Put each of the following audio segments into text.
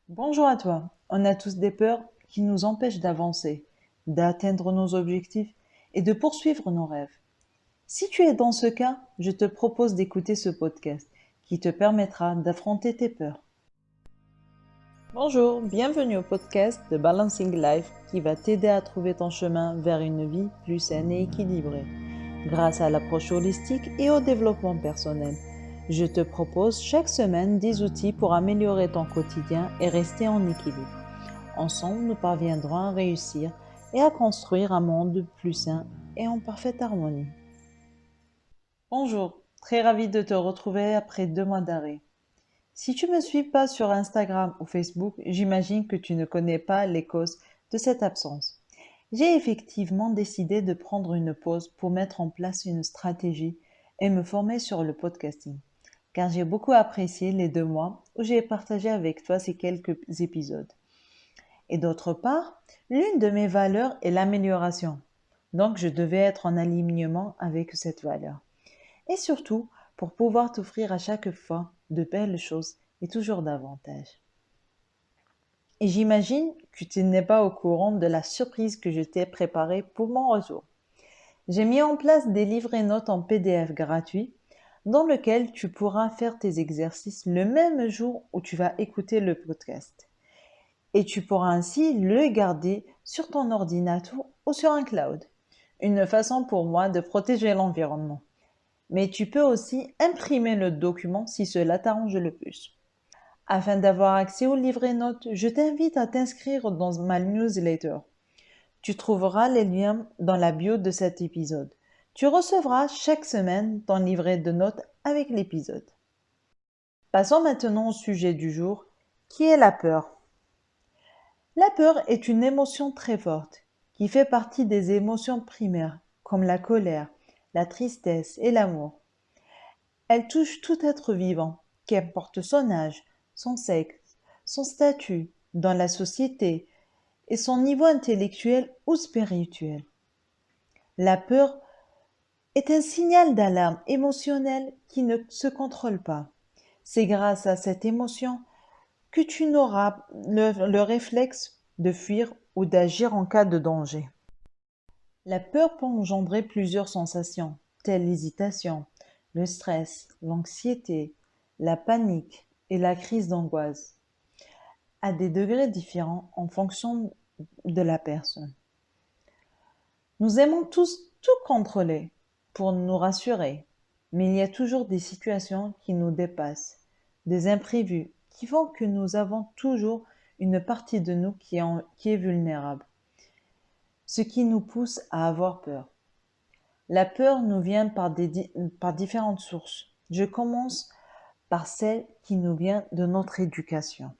Bonjour à toi. On a tous des peurs qui nous empêchent d'avancer, d'atteindre nos objectifs et de poursuivre nos rêves. Si tu es dans ce cas, je te propose d'écouter ce podcast qui te permettra d'affronter tes peurs. Bonjour, bienvenue au podcast de Balancing Life qui va t'aider à trouver ton chemin vers une vie plus saine et équilibrée grâce à l'approche holistique et au développement personnel. Je te propose chaque semaine des outils pour améliorer ton quotidien et rester en équilibre. Ensemble, nous parviendrons à réussir et à construire un monde plus sain et en parfaite harmonie. Bonjour, très ravi de te retrouver après 2 mois d'arrêt. Si tu ne me suis pas sur Instagram ou Facebook, j'imagine que tu ne connais pas les causes de cette absence. J'ai effectivement décidé de prendre une pause pour mettre en place une stratégie et me former sur le podcasting, car j'ai beaucoup apprécié les 2 mois où j'ai partagé avec toi ces quelques épisodes. Et d'autre part, l'une de mes valeurs est l'amélioration. Donc je devais être en alignement avec cette valeur. Et surtout, pour pouvoir t'offrir à chaque fois de belles choses et toujours davantage. Et j'imagine que tu n'es pas au courant de la surprise que je t'ai préparée pour mon retour. J'ai mis en place des livrets notes en PDF gratuits dans lequel tu pourras faire tes exercices le même jour où tu vas écouter le podcast. Et tu pourras ainsi le garder sur ton ordinateur ou sur un cloud. Une façon pour moi de protéger l'environnement. Mais tu peux aussi imprimer le document si cela t'arrange le plus. Afin d'avoir accès au livret notes, je t'invite à t'inscrire dans ma newsletter. Tu trouveras les liens dans la bio de cet épisode. Tu recevras chaque semaine ton livret de notes avec l'épisode. Passons maintenant au sujet du jour, qui est la peur. La peur est une émotion très forte, qui fait partie des émotions primaires, comme la colère, la tristesse et l'amour. Elle touche tout être vivant, qu'importe son âge, son sexe, son statut dans la société et son niveau intellectuel ou spirituel. La peur est un signal d'alarme émotionnel qui ne se contrôle pas. C'est grâce à cette émotion que tu n'auras le réflexe de fuir ou d'agir en cas de danger. La peur peut engendrer plusieurs sensations, telles l'hésitation, le stress, l'anxiété, la panique et la crise d'angoisse, à des degrés différents en fonction de la personne. Nous aimons tous tout contrôler pour nous rassurer, mais il y a toujours des situations qui nous dépassent, des imprévus qui font que nous avons toujours une partie de nous qui est vulnérable, ce qui nous pousse à avoir peur. La peur nous vient par différentes sources. Je commence par celle qui nous vient de notre éducation.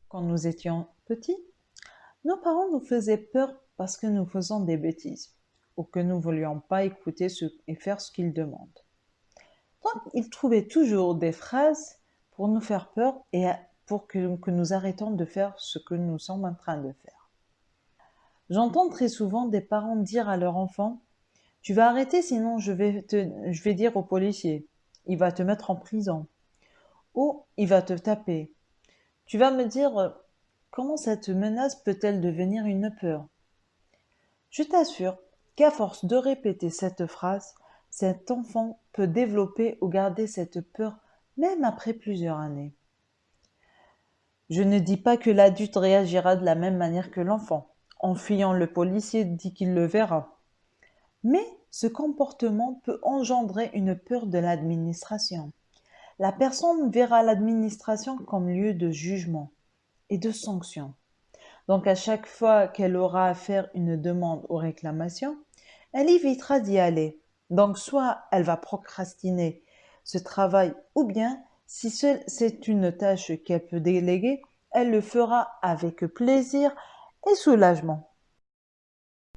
Quand nous étions petits, nos parents nous faisaient peur parce que nous faisons des bêtises ou que nous ne voulions pas écouter et faire ce qu'ils demandent. Donc, ils trouvaient toujours des phrases pour nous faire peur et pour que nous arrêtions de faire ce que nous sommes en train de faire. J'entends très souvent des parents dire à leur enfant: tu vas arrêter, sinon je vais dire au policier. Il va te mettre en prison. Ou il va te taper. Tu vas me dire, comment cette menace peut-elle devenir une peur? Je t'assure qu'à force de répéter cette phrase, cet enfant peut développer ou garder cette peur même après plusieurs années. Je ne dis pas que l'adulte réagira de la même manière que l'enfant, en fuyant le policier dès qu'il le verra. Mais ce comportement peut engendrer une peur de l'administration. La personne verra l'administration comme lieu de jugement et de sanction. Donc à chaque fois qu'elle aura à faire une demande ou réclamation, elle évitera d'y aller. Donc soit elle va procrastiner ce travail ou bien si c'est une tâche qu'elle peut déléguer, elle le fera avec plaisir et soulagement.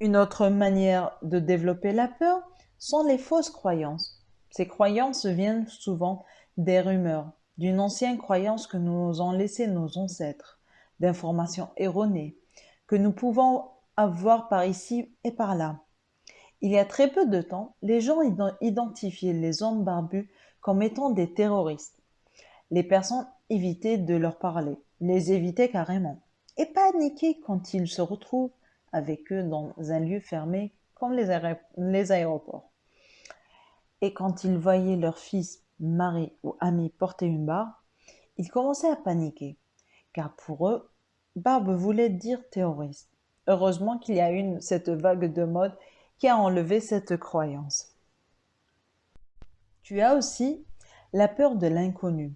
Une autre manière de développer la peur sont les fausses croyances. Ces croyances viennent souvent des rumeurs, d'une ancienne croyance que nous ont laissé nos ancêtres, d'informations erronées, que nous pouvons avoir par ici et par là. Il y a très peu de temps, les gens identifiaient les hommes barbus comme étant des terroristes. Les personnes évitaient de leur parler. les éviter carrément, et paniquer quand il se retrouve avec eux dans un lieu fermé comme les aéroports. Et quand ils voyaient leur fils, mari ou ami porter une barbe, ils commençaient à paniquer, car pour eux, barbe voulait dire terroriste. Heureusement qu'il y a eu cette vague de mode qui a enlevé cette croyance. Tu as aussi la peur de l'inconnu,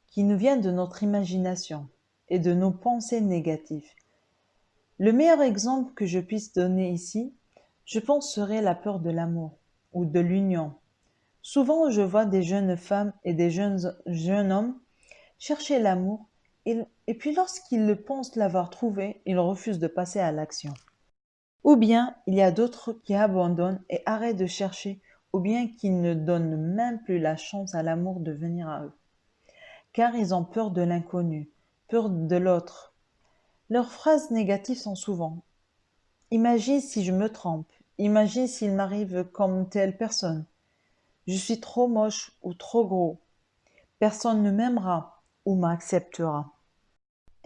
qui nous vient de notre imagination et de nos pensées négatives. Le meilleur exemple que je puisse donner ici, je pense, serait la peur de l'amour ou de l'union. Souvent, je vois des jeunes femmes et des jeunes hommes chercher l'amour et puis lorsqu'ils pensent l'avoir trouvé, ils refusent de passer à l'action. Ou bien il y a d'autres qui abandonnent et arrêtent de chercher, ou bien qui ne donnent même plus la chance à l'amour de venir à eux. Car ils ont peur de l'inconnu, peur de l'autre. Leurs phrases négatives sont souvent: imagine si je me trompe, imagine s'il m'arrive comme telle personne, je suis trop moche ou trop gros, personne ne m'aimera ou m'acceptera.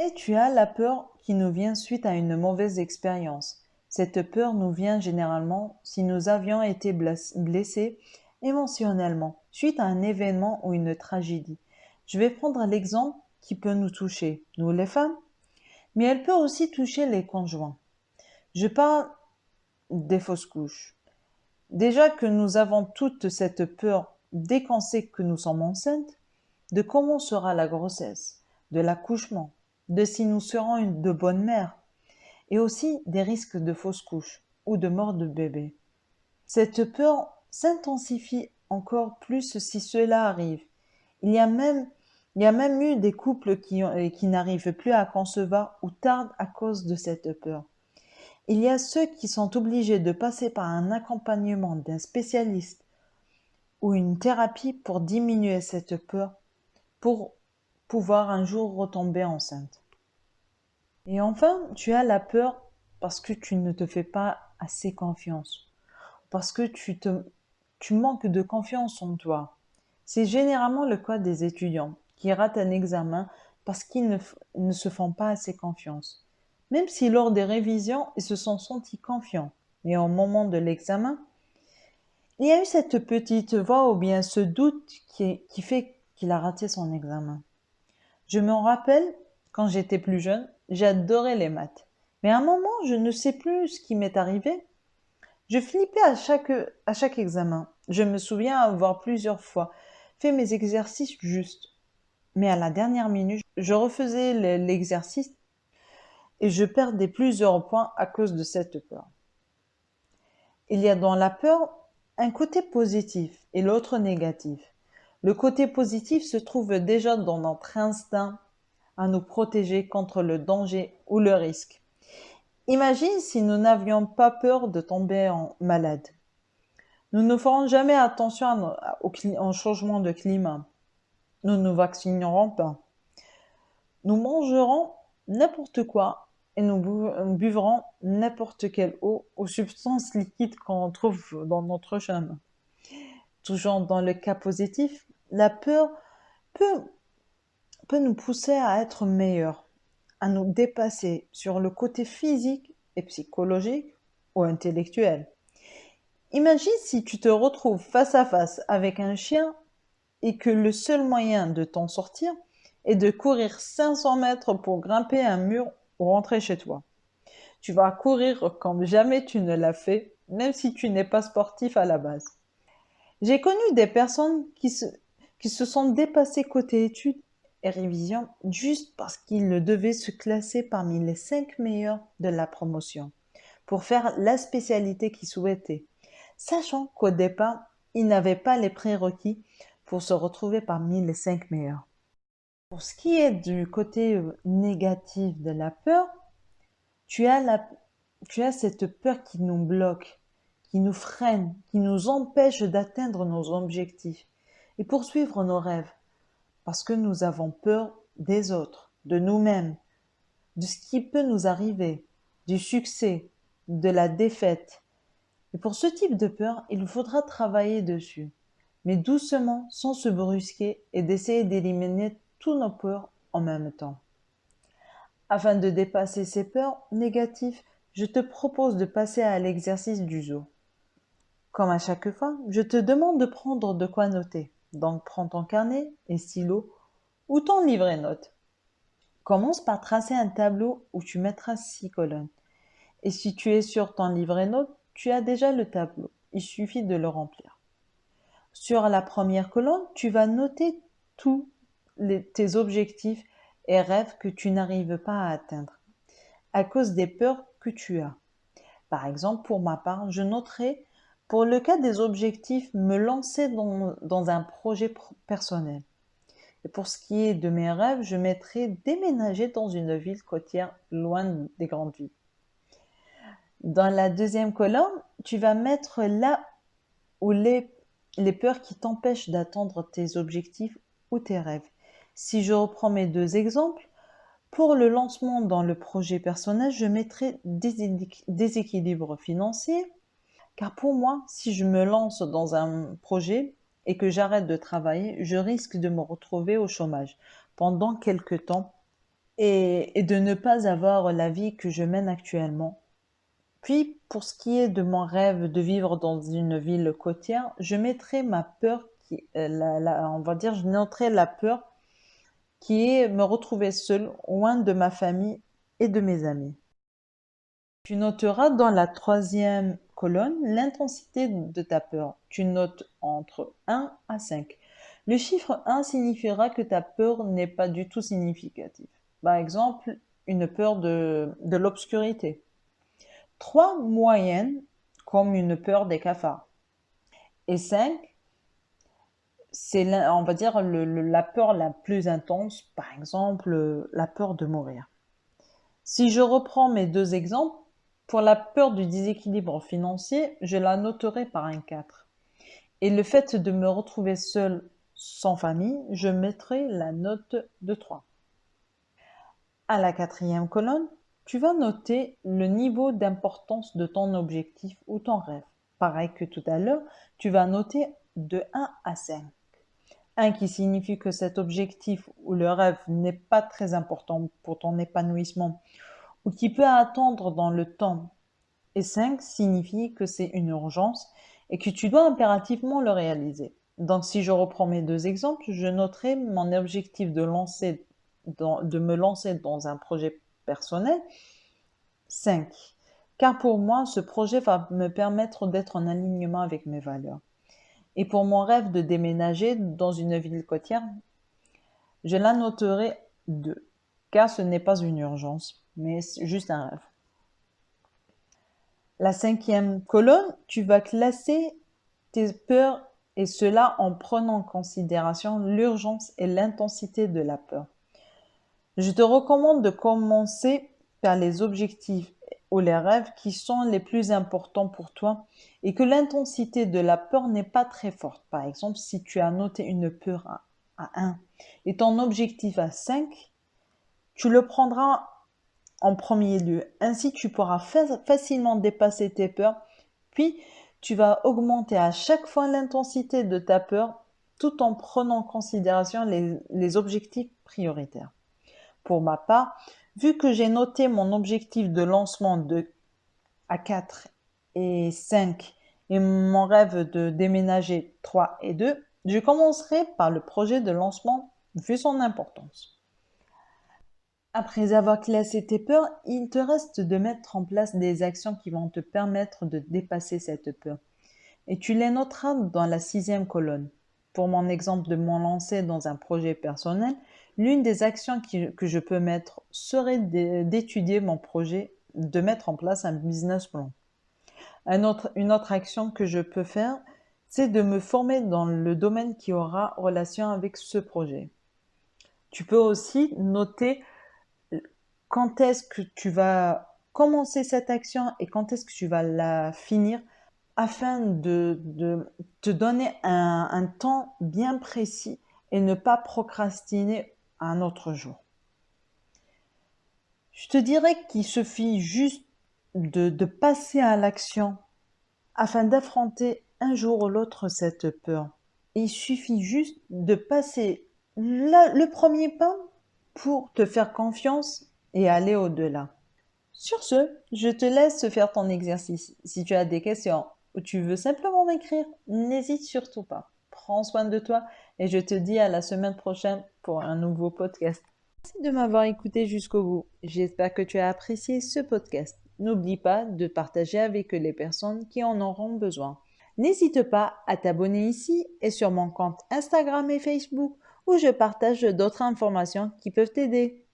Et tu as la peur qui nous vient suite à une mauvaise expérience. Cette peur nous vient généralement si nous avions été blessés émotionnellement suite à un événement ou une tragédie. Je vais prendre l'exemple qui peut nous toucher, nous les femmes, mais elle peut aussi toucher les conjoints. Je parle des fausses couches. Déjà que nous avons toute cette peur dès qu'on sait que nous sommes enceintes, de comment sera la grossesse, de l'accouchement, de si nous serons de bonnes mères, et aussi des risques de fausses couches ou de mort de bébé. Cette peur s'intensifie encore plus si cela arrive. Il y a même eu des couples qui n'arrivent plus à concevoir ou tardent à cause de cette peur. Il y a ceux qui sont obligés de passer par un accompagnement d'un spécialiste ou une thérapie pour diminuer cette peur, pour pouvoir un jour retomber enceinte. Et enfin, tu as la peur parce que tu ne te fais pas assez confiance, parce que tu manques de confiance en toi. C'est généralement le cas des étudiants qui ratent un examen parce qu'ils ne se font pas assez confiance. Même si lors des révisions, ils se sont sentis confiants, mais au moment de l'examen, il y a eu cette petite voix ou bien ce doute qui fait qu'il a raté son examen. Je me rappelle, quand j'étais plus jeune, j'adorais les maths. Mais à un moment, je ne sais plus ce qui m'est arrivé. Je flippais à chaque examen. Je me souviens avoir plusieurs fois fait mes exercices justes. Mais à la dernière minute, je refaisais l'exercice et je perdais plusieurs points à cause de cette peur. Il y a dans la peur un côté positif et l'autre négatif. Le côté positif se trouve déjà dans notre instinct à nous protéger contre le danger ou le risque. Imagine si nous n'avions pas peur de tomber malade. Nous ne ferons jamais attention au changement de climat. Nous ne vaccinerons pas. Nous mangerons n'importe quoi et nous buvrons n'importe quelle eau ou substance liquide qu'on trouve dans notre chemin. Toujours dans le cas positif, la peur peut, peut nous pousser à être meilleurs, à nous dépasser sur le côté physique et psychologique ou intellectuel. Imagine si tu te retrouves face à face avec un chien et que le seul moyen de t'en sortir est de courir 500 mètres pour grimper un mur ou rentrer chez toi. Tu vas courir comme jamais tu ne l'as fait, même si tu n'es pas sportif à la base. J'ai connu des personnes qui se sont dépassées côté études et révision juste parce qu'ils devaient se classer parmi les 5 meilleurs de la promotion pour faire la spécialité qu'ils souhaitaient, sachant qu'au départ, ils n'avaient pas les prérequis pour se retrouver parmi les 5 meilleurs. Pour ce qui est du côté négatif de la peur, tu as cette peur qui nous bloque, qui nous freine, qui nous empêche d'atteindre nos objectifs et poursuivre nos rêves, parce que nous avons peur des autres, de nous-mêmes, de ce qui peut nous arriver, du succès, de la défaite. Et pour ce type de peur, il faudra travailler dessus, mais doucement, sans se brusquer et d'essayer d'éliminer tous nos peurs en même temps. Afin de dépasser ces peurs négatives, je te propose de passer à l'exercice du jour. Comme à chaque fois, je te demande de prendre de quoi noter. Donc prends ton carnet et stylo ou ton livret notes. Commence par tracer un tableau où tu mettras 6 colonnes. Et si tu es sur ton livret notes, tu as déjà le tableau. Il suffit de le remplir. Sur la première colonne, tu vas noter tous tes objectifs et rêves que tu n'arrives pas à atteindre à cause des peurs que tu as. Par exemple, pour ma part, je noterai, pour le cas des objectifs, me lancer dans un projet personnel. Et pour ce qui est de mes rêves, je mettrai déménager dans une ville côtière loin des grandes villes. Dans la deuxième colonne, tu vas mettre là où les peurs qui t'empêchent d'atteindre tes objectifs ou tes rêves. Si je reprends mes deux exemples, pour le lancement dans le projet personnel, je mettrai déséquilibre financier, car pour moi, si je me lance dans un projet et que j'arrête de travailler, je risque de me retrouver au chômage pendant quelques temps et de ne pas avoir la vie que je mène actuellement. Puis, pour ce qui est de mon rêve de vivre dans une ville côtière, je mettrai ma peur, on va dire, je noterai la peur qui est me retrouver seule, loin de ma famille et de mes amis. Tu noteras dans la troisième colonne l'intensité de ta peur. Tu notes entre 1 à 5. Le chiffre 1 signifiera que ta peur n'est pas du tout significative. Par exemple, une peur de l'obscurité. 3 moyennes, comme une peur des cafards. Et 5, c'est, on va dire, la peur la plus intense, par exemple, la peur de mourir. Si je reprends mes deux exemples, pour la peur du déséquilibre financier, je la noterai par un 4. Et le fait de me retrouver seule sans famille, je mettrai la note de 3. À la quatrième colonne, tu vas noter le niveau d'importance de ton objectif ou ton rêve. Pareil que tout à l'heure, tu vas noter de 1 à 5. 1 qui signifie que cet objectif ou le rêve n'est pas très important pour ton épanouissement ou qui peut attendre dans le temps. Et 5 signifie que c'est une urgence et que tu dois impérativement le réaliser. Donc si je reprends mes deux exemples, je noterai mon objectif de me lancer dans un projet personnel 5. Car pour moi, ce projet va me permettre d'être en alignement avec mes valeurs. Et pour mon rêve de déménager dans une ville côtière, je la noterai 2. Car ce n'est pas une urgence, mais juste un rêve. La cinquième colonne, tu vas classer tes peurs et cela en prenant en considération l'urgence et l'intensité de la peur. Je te recommande de commencer par les objectifs ou les rêves qui sont les plus importants pour toi et que l'intensité de la peur n'est pas très forte. Par exemple, si tu as noté une peur à 1 et ton objectif à 5, tu le prendras en premier lieu. Ainsi, tu pourras facilement dépasser tes peurs, puis tu vas augmenter à chaque fois l'intensité de ta peur tout en prenant en considération les objectifs prioritaires. Pour ma part, vu que j'ai noté mon objectif de lancement à 4 et 5 et mon rêve de déménager 3 et 2, je commencerai par le projet de lancement vu son importance. Après avoir classé tes peurs, il te reste de mettre en place des actions qui vont te permettre de dépasser cette peur. Et tu les noteras dans la sixième colonne. Pour mon exemple de me lancer dans un projet personnel, l'une des actions que je peux mettre serait d'étudier mon projet, de mettre en place un business plan. Une autre action que je peux faire, c'est de me former dans le domaine qui aura relation avec ce projet. Tu peux aussi noter quand est-ce que tu vas commencer cette action et quand est-ce que tu vas la finir afin de te donner un temps bien précis et ne pas procrastiner un autre jour. Je te dirais qu'il suffit juste de passer à l'action afin d'affronter un jour ou l'autre cette peur. Il suffit juste de passer le premier pas pour te faire confiance et aller au-delà. Sur ce, je te laisse faire ton exercice. Si tu as des questions ou tu veux simplement m'écrire, n'hésite surtout pas. Prends soin de toi et je te dis à la semaine prochaine pour un nouveau podcast. Merci de m'avoir écouté jusqu'au bout. J'espère que tu as apprécié ce podcast. N'oublie pas de partager avec les personnes qui en auront besoin. N'hésite pas à t'abonner ici et sur mon compte Instagram et Facebook où je partage d'autres informations qui peuvent t'aider.